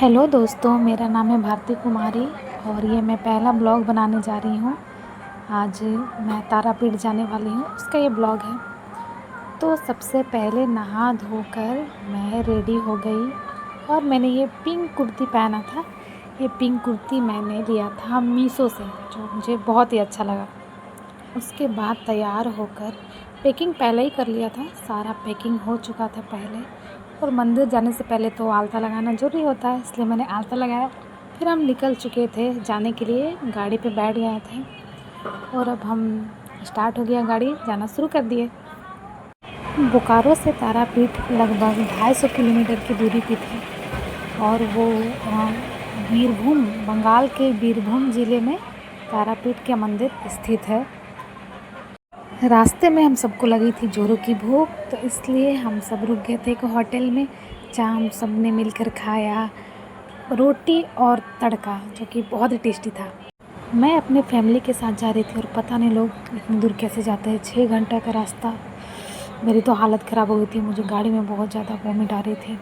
Hello दोस्तों, मेरा नाम है भारती कुमारी और ये मैं पहला ब्लॉग बनाने जा रही हूँ। आज मैं तारापीठ जाने वाली हूँ, उसका ये ब्लॉग है। तो सबसे पहले नहा धोकर मैं रेडी हो गई और मैंने ये पिंक कुर्ती पहना था। ये पिंक कुर्ती मैंने लिया था मीशो से, जो मुझे बहुत ही अच्छा लगा। उसके बाद तैयार होकर पैकिंग पहले ही कर लिया था, सारा पैकिंग हो चुका था पहले। और मंदिर जाने से पहले तो आलता लगाना ज़रूरी होता है, इसलिए मैंने आलता लगाया। फिर हम निकल चुके थे जाने के लिए, गाड़ी पे बैठ गए थे और अब हम स्टार्ट हो गया, गाड़ी जाना शुरू कर दिए। बोकारो से तारापीठ लगभग 250 किलोमीटर की दूरी पे थी और वो बीरभूम, बंगाल के बीरभूम ज़िले में तारापीठ के मंदिर स्थित है। रास्ते में हम सबको लगी थी जोरों की भूख, तो इसलिए हम सब रुक गए थे एक होटल में, जहाँ हम सब ने मिलकर खाया रोटी और तड़का, जो कि बहुत ही टेस्टी था। मैं अपने फैमिली के साथ जा रही थी और पता नहीं लोग इतनी दूर कैसे जाते हैं, 6 घंटा का रास्ता। मेरी तो हालत ख़राब हो गई थी, मुझे गाड़ी में बहुत ज़्यादा वॉमिट आ रही थी।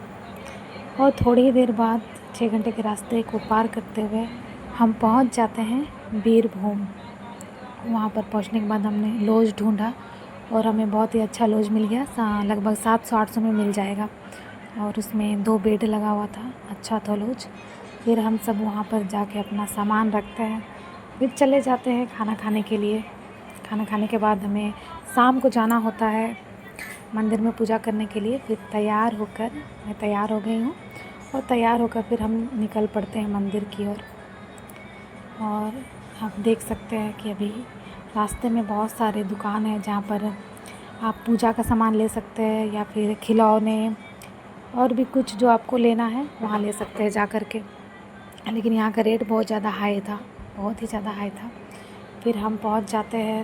और थोड़ी ही देर बाद 6 घंटे के रास्ते को पार करते हुए हम पहुंच जाते हैं बीरभूम। वहाँ पर पहुँचने के बाद हमने लॉज ढूंढा और हमें बहुत ही अच्छा लॉज मिल गया, लगभग 700-800 में मिल जाएगा और उसमें 2 बेड लगा हुआ था, अच्छा था लॉज। फिर हम सब वहाँ पर जाके अपना सामान रखते हैं, फिर चले जाते हैं खाना खाने के लिए। खाना खाने के बाद हमें शाम को जाना होता है मंदिर में पूजा करने के लिए। फिर तैयार होकर मैं तैयार हो गई हूँ और तैयार होकर फिर हम निकल पड़ते हैं मंदिर की ओर। और आप देख सकते हैं कि अभी रास्ते में बहुत सारे दुकान हैं, जहाँ पर आप पूजा का सामान ले सकते हैं या फिर खिलौने और भी कुछ जो आपको लेना है वहाँ ले सकते हैं जा कर के। लेकिन यहाँ का रेट बहुत ज़्यादा हाई था, बहुत ही ज़्यादा हाई था। फिर हम पहुँच जाते हैं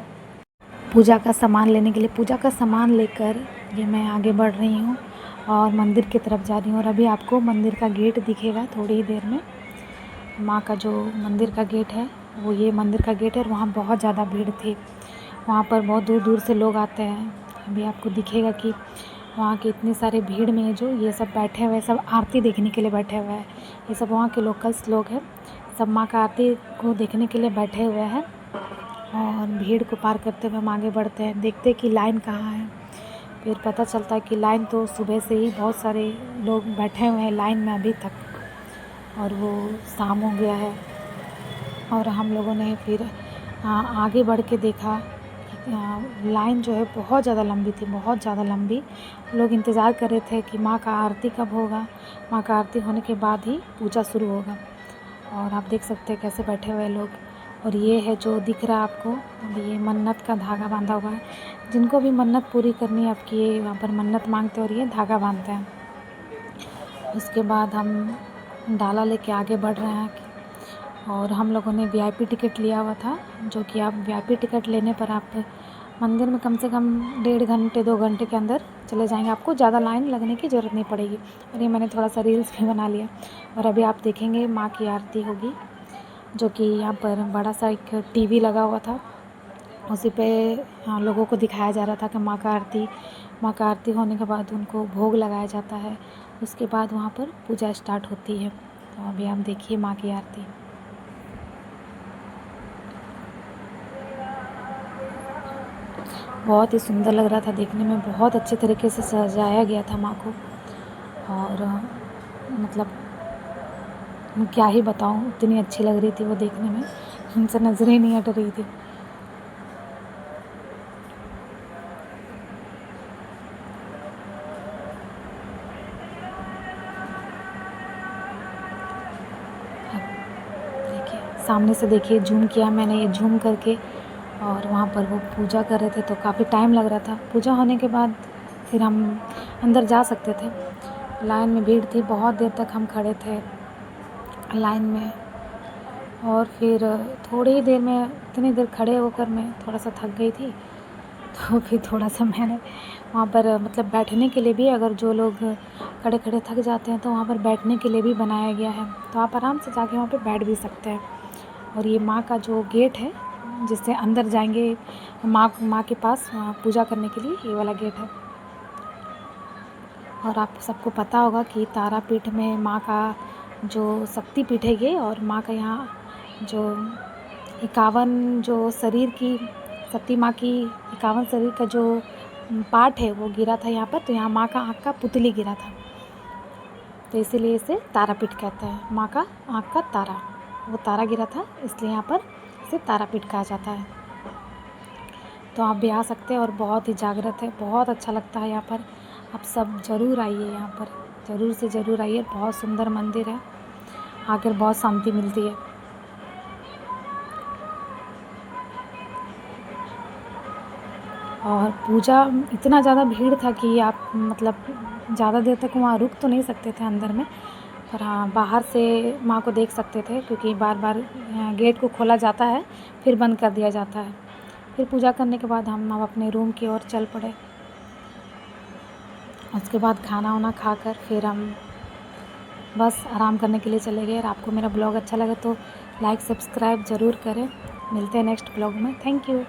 पूजा का सामान लेने के लिए। पूजा का सामान लेकर ये मैं आगे बढ़ रही हूँ और मंदिर की तरफ जा रही हूँ। और अभी आपको मंदिर का गेट दिखेगा थोड़ी ही देर में। माँ का जो मंदिर का गेट है वो ये मंदिर का गेट है और वहाँ बहुत ज़्यादा भीड़ थी। वहाँ पर बहुत दूर दूर से लोग आते हैं। अभी आपको दिखेगा कि वहाँ के इतने सारे भीड़ में जो ये सब बैठे हुए हैं, सब आरती देखने के लिए बैठे हुए हैं। ये सब वहाँ के लोकल्स लोग हैं, सब माँ का आरती को देखने के लिए बैठे हुए हैं। और भीड़ को पार करते हुए हम आगे बढ़ते हैं, देखते हैं कि लाइन कहाँ है। फिर पता चलता है कि लाइन तो सुबह से ही बहुत सारे लोग बैठे हुए हैं लाइन में अभी तक, और वो शाम हो गया है। और हम लोगों ने फिर आगे बढ़ के देखा कि लाइन जो है बहुत ज़्यादा लंबी थी, बहुत ज़्यादा लंबी। लोग इंतज़ार कर रहे थे कि माँ का आरती कब होगा, माँ का आरती होने के बाद ही पूजा शुरू होगा। और आप देख सकते हैं कैसे बैठे हुए लोग। और ये है जो दिख रहा है आपको, अभी ये मन्नत का धागा बांधा हुआ है। जिनको भी मन्नत पूरी करनी है आपकी, ये वहाँ पर मन्नत मांगते और ये धागा बांधते हैं। उसके बाद हम डाला लेके आगे बढ़ रहे हैं और हम लोगों ने वीआईपी टिकट लिया हुआ था, जो कि आप वीआईपी टिकट लेने पर आप मंदिर में कम से कम 1.5 घंटे 2 घंटे के अंदर चले जाएंगे, आपको ज़्यादा लाइन लगने की ज़रूरत नहीं पड़ेगी। और ये मैंने थोड़ा सा रील्स भी बना लिया। और अभी आप देखेंगे माँ की आरती होगी, जो कि यहाँ पर बड़ा सा एक टीवी लगा हुआ था, उसी पे लोगों को दिखाया जा रहा था कि माँ का आरती होने के बाद उनको भोग लगाया जाता है। उसके बाद वहाँ पर पूजा स्टार्ट होती है। तो अभी आप देखिए माँ की आरती। बहुत ही सुंदर लग रहा था देखने में, बहुत अच्छे तरीके से सजाया गया था माँ को। और मतलब मैं क्या ही बताऊँ, इतनी अच्छी लग रही थी वो देखने में, उनसे नज़रें ही नहीं हट रही थी। देखिए सामने से, देखिए जूम किया मैंने, ये जूम करके। और वहाँ पर वो पूजा कर रहे थे तो काफ़ी टाइम लग रहा था। पूजा होने के बाद फिर हम अंदर जा सकते थे। लाइन में भीड़ थी, बहुत देर तक हम खड़े थे लाइन में। और फिर थोड़ी ही देर में, इतनी देर खड़े होकर मैं थोड़ा सा थक गई थी, तो फिर थोड़ा सा मैंने वहाँ पर मतलब बैठने के लिए भी, अगर जो लोग खड़े खड़े थक जाते हैं तो वहाँ पर बैठने के लिए भी बनाया गया है, तो आप आराम से जाके वहाँ पर बैठ भी सकते हैं। और ये माँ का जो गेट है जिससे अंदर जाएंगे माँ के पास पूजा करने के लिए, ये वाला गेट है। और आप सबको पता होगा कि तारापीठ में माँ का जो शक्तिपीठ है ये, और माँ का यहाँ जो 51 जो शरीर की सती माँ की 51 शरीर का जो पार्ट है वो गिरा था यहाँ पर। तो यहाँ माँ का आँख का पुतली गिरा था, तो इसीलिए इसे तारापीठ कहते हैं। माँ का आँख का तारा, वो तारा गिरा था, इसलिए यहाँ पर इसे तारापीठ कहा जाता है। तो आप भी आ सकते हैं और बहुत ही जागृत है, बहुत अच्छा लगता है यहाँ पर। आप सब ज़रूर आइए यहाँ पर, ज़रूर से ज़रूर आइए। बहुत सुंदर मंदिर है, आकर बहुत शांति मिलती है। और पूजा इतना ज़्यादा भीड़ था कि आप मतलब ज़्यादा देर तक वहाँ रुक तो नहीं सकते थे अंदर में, पर हाँ बाहर से माँ को देख सकते थे, क्योंकि बार बार गेट को खोला जाता है फिर बंद कर दिया जाता है। फिर पूजा करने के बाद हम अब अपने रूम की ओर चल पड़े। उसके बाद खाना वाना खाकर फिर हम बस आराम करने के लिए चले गए। और आपको मेरा ब्लॉग अच्छा लगा तो लाइक सब्सक्राइब ज़रूर करें। मिलते हैं नेक्स्ट ब्लॉग में। Thank you.